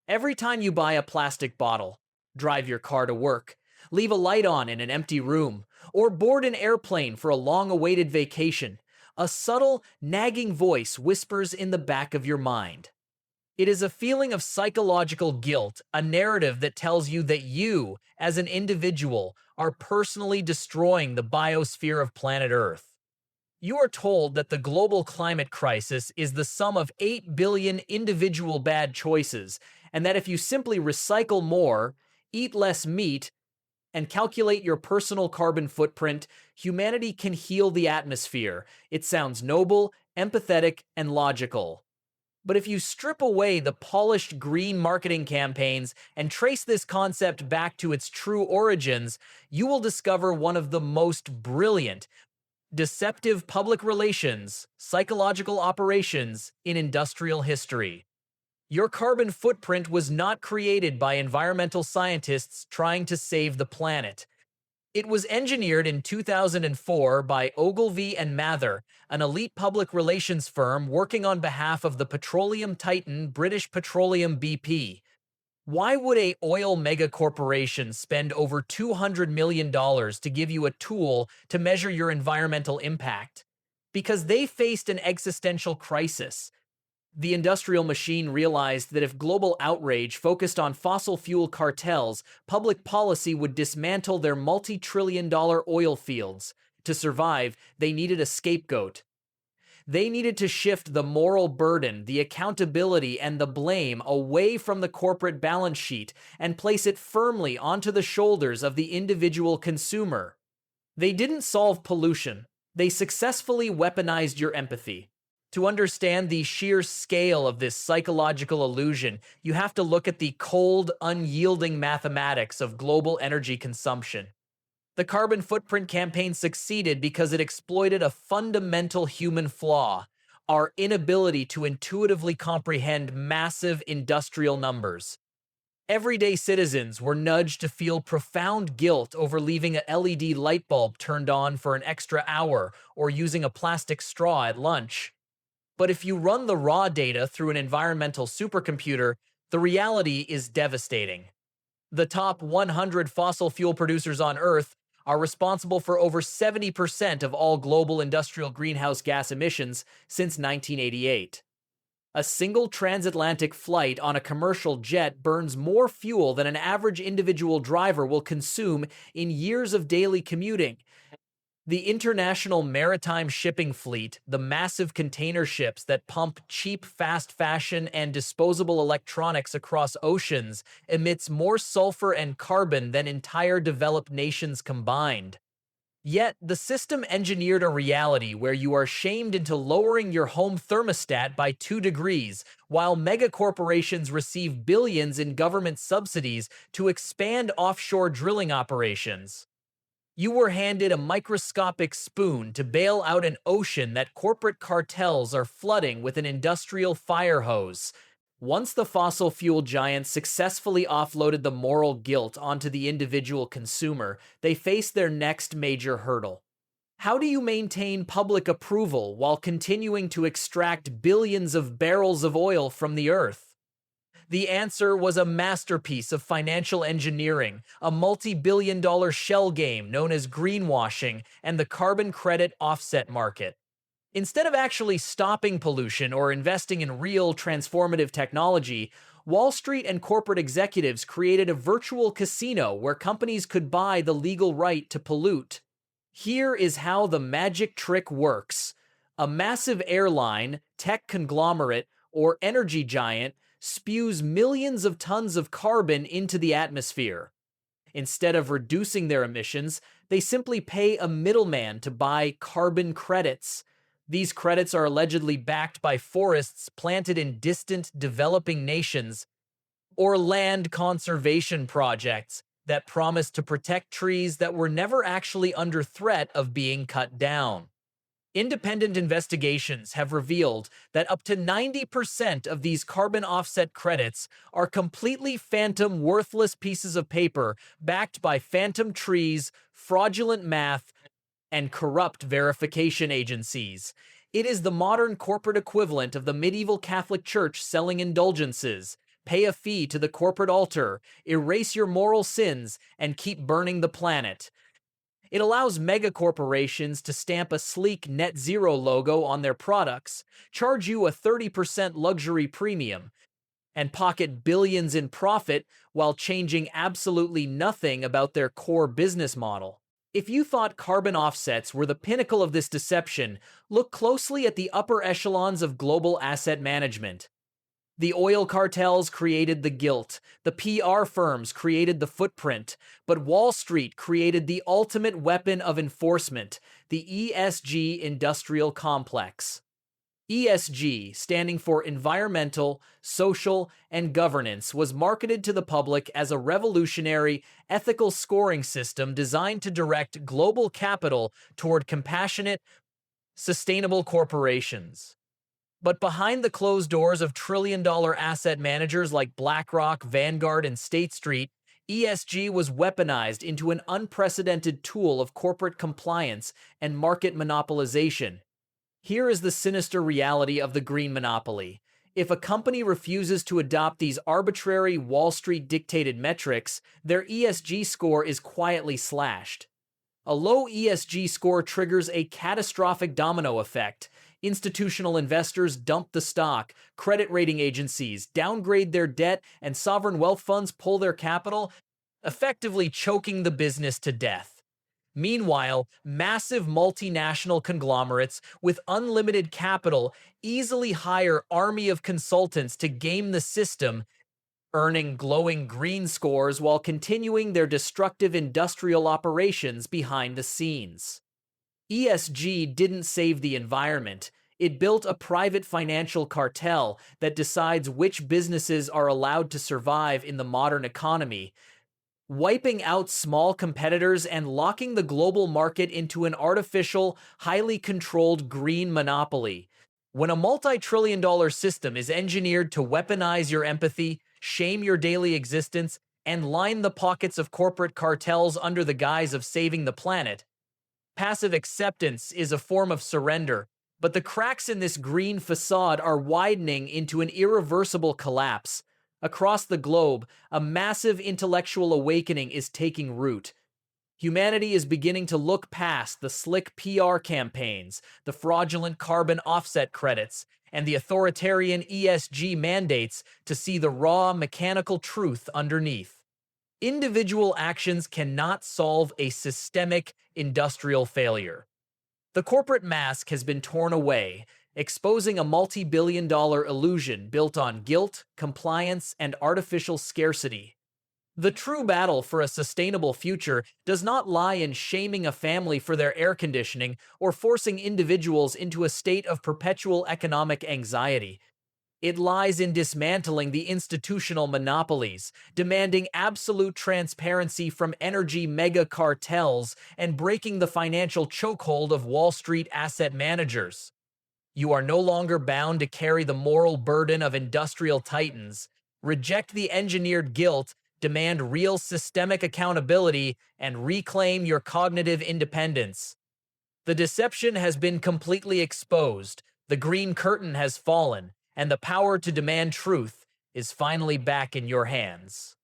Every time you buy a plastic bottle, drive your car to work, leave a light on in an empty room, or board an airplane for a long-awaited vacation, a subtle, nagging voice whispers in the back of your mind. It is a feeling of psychological guilt, a narrative that tells you that you, as an individual, are personally destroying the biosphere of planet Earth. You are told that the global climate crisis is the sum of 8 billion individual bad choices, and that if you simply recycle more, eat less meat, and calculate your personal carbon footprint, humanity can heal the atmosphere. It sounds noble, empathetic, and logical. But if you strip away the polished green marketing campaigns and trace this concept back to its true origins, you will discover one of the most brilliant, deceptive public relations, psychological operations in industrial history. Your carbon footprint was not created by environmental scientists trying to save the planet. It was engineered in 2004 by Ogilvy and Mather, an elite public relations firm working on behalf of the petroleum titan British Petroleum BP. Why would a oil megacorporation spend over $200 million to give you a tool to measure your environmental impact? Because they faced an existential crisis. The industrial machine realized that if global outrage focused on fossil fuel cartels, public policy would dismantle their multi-trillion-dollar oil fields. To survive, they needed a scapegoat. They needed to shift the moral burden, the accountability, and the blame away from the corporate balance sheet and place it firmly onto the shoulders of the individual consumer. They didn't solve pollution. They successfully weaponized your empathy. To understand the sheer scale of this psychological illusion, you have to look at the cold, unyielding mathematics of global energy consumption. The carbon footprint campaign succeeded because it exploited a fundamental human flaw: our inability to intuitively comprehend massive industrial numbers. Everyday citizens were nudged to feel profound guilt over leaving a LED light bulb turned on for an extra hour or using a plastic straw at lunch. But if you run the raw data through an environmental supercomputer, the reality is devastating. The top 100 fossil fuel producers on Earth are responsible for over 70% of all global industrial greenhouse gas emissions since 1988. A single transatlantic flight on a commercial jet burns more fuel than an average individual driver will consume in years of daily commuting. The international maritime shipping fleet, the massive container ships that pump cheap fast fashion and disposable electronics across oceans, emits more sulfur and carbon than entire developed nations combined. Yet, the system engineered a reality where you are shamed into lowering your home thermostat by 2 degrees, while megacorporations receive billions in government subsidies to expand offshore drilling operations. You were handed a microscopic spoon to bail out an ocean that corporate cartels are flooding with an industrial fire hose. Once the fossil fuel giants successfully offloaded the moral guilt onto the individual consumer, they faced their next major hurdle. How do you maintain public approval while continuing to extract billions of barrels of oil from the earth? The answer was a masterpiece of financial engineering, a multi-billion-dollar shell game known as greenwashing, and the carbon credit offset market. Instead of actually stopping pollution or investing in real transformative technology, Wall Street and corporate executives created a virtual casino where companies could buy the legal right to pollute. Here is how the magic trick works. A massive airline, tech conglomerate, or energy giant spews millions of tons of carbon into the atmosphere. Instead of reducing their emissions, they simply pay a middleman to buy carbon credits. These credits are allegedly backed by forests planted in distant developing nations or land conservation projects that promise to protect trees that were never actually under threat of being cut down. Independent investigations have revealed that up to 90% of these carbon offset credits are completely phantom, worthless pieces of paper backed by phantom trees, fraudulent math, and corrupt verification agencies. It is the modern corporate equivalent of the medieval Catholic Church selling indulgences. pay a fee to the corporate altar, erase your moral sins, and keep burning the planet. It allows megacorporations to stamp a sleek net zero logo on their products, charge you a 30% luxury premium, and pocket billions in profit while changing absolutely nothing about their core business model. If you thought carbon offsets were the pinnacle of this deception, look closely at the upper echelons of global asset management. The oil cartels created the guilt, the PR firms created the footprint, but Wall Street created the ultimate weapon of enforcement, the ESG industrial complex. ESG, standing for Environmental, Social, and Governance, was marketed to the public as a revolutionary, ethical scoring system designed to direct global capital toward compassionate, sustainable corporations. But behind the closed doors of trillion-dollar asset managers like BlackRock, Vanguard, and State Street, ESG was weaponized into an unprecedented tool of corporate compliance and market monopolization. Here is the sinister reality of the green monopoly. If a company refuses to adopt these arbitrary Wall Street-dictated metrics, their ESG score is quietly slashed. A low ESG score triggers a catastrophic domino effect. Institutional investors dump the stock, credit rating agencies downgrade their debt, and sovereign wealth funds pull their capital, effectively choking the business to death. Meanwhile, massive multinational conglomerates with unlimited capital easily hire army of consultants to game the system, earning glowing green scores while continuing their destructive industrial operations behind the scenes. ESG didn't save the environment. It built a private financial cartel that decides which businesses are allowed to survive in the modern economy, wiping out small competitors and locking the global market into an artificial, highly controlled green monopoly. When a multi-trillion-dollar system is engineered to weaponize your empathy, shame your daily existence, and line the pockets of corporate cartels under the guise of saving the planet, passive acceptance is a form of surrender. But the cracks in this green facade are widening into an irreversible collapse. Across the globe, a massive intellectual awakening is taking root. Humanity is beginning to look past the slick PR campaigns, the fraudulent carbon offset credits, and the authoritarian ESG mandates to see the raw mechanical truth underneath. Individual actions cannot solve a systemic industrial failure. The corporate mask has been torn away, exposing a multi-billion-dollar illusion built on guilt, compliance, and artificial scarcity. The true battle for a sustainable future does not lie in shaming a family for their air conditioning or forcing individuals into a state of perpetual economic anxiety. It lies in dismantling the institutional monopolies, demanding absolute transparency from energy mega cartels, and breaking the financial chokehold of Wall Street asset managers. You are no longer bound to carry the moral burden of industrial titans. Reject the engineered guilt, demand real systemic accountability, and reclaim your cognitive independence. The deception has been completely exposed, the green curtain has fallen, and the power to demand truth is finally back in your hands.